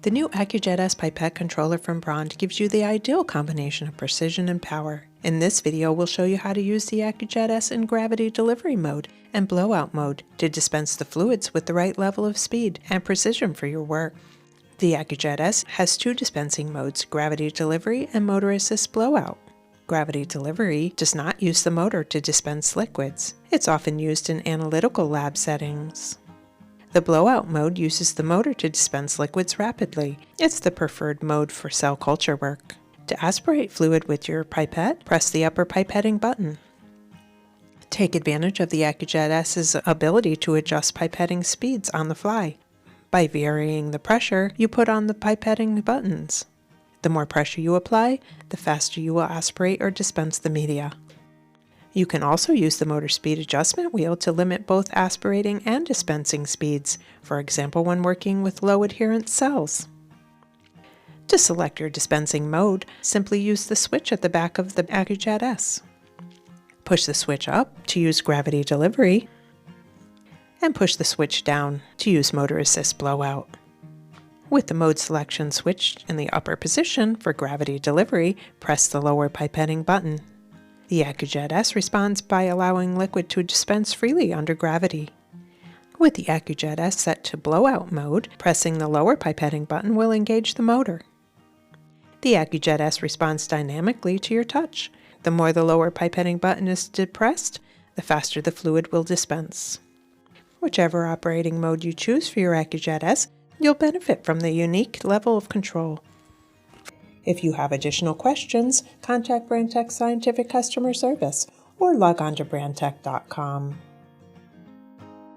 The new accu-jet S pipette controller from Brand gives you the ideal combination of precision and power. In this video, we'll show you how to use the accu-jet S in gravity delivery mode and blowout mode to dispense the fluids with the right level of speed and precision for your work. The accu-jet S has two dispensing modes, gravity delivery and motor assist blowout. Gravity delivery does not use the motor to dispense liquids. It's often used in analytical lab settings. The blowout mode uses the motor to dispense liquids rapidly. It's the preferred mode for cell culture work. To aspirate fluid with your pipette, press the upper pipetting button. Take advantage of the accu-jet S's ability to adjust pipetting speeds on the fly. By varying the pressure you put on the pipetting buttons. The more pressure you apply, the faster you will aspirate or dispense the media. You can also use the motor speed adjustment wheel to limit both aspirating and dispensing speeds, for example when working with low adherence cells. To select your dispensing mode, simply use the switch at the back of the accu-jet S. Push the switch up to use gravity delivery, and push the switch down to use motor assist blowout. With the mode selection switched in the upper position for gravity delivery, press the lower pipetting button. The accu-jet S responds by allowing liquid to dispense freely under gravity. With the accu-jet S set to blowout mode, pressing the lower pipetting button will engage the motor. The accu-jet S responds dynamically to your touch. The more the lower pipetting button is depressed, the faster the fluid will dispense. Whichever operating mode you choose for your accu-jet S, you'll benefit from the unique level of control. If you have additional questions, contact BrandTech Scientific Customer Service or log on to brandtech.com.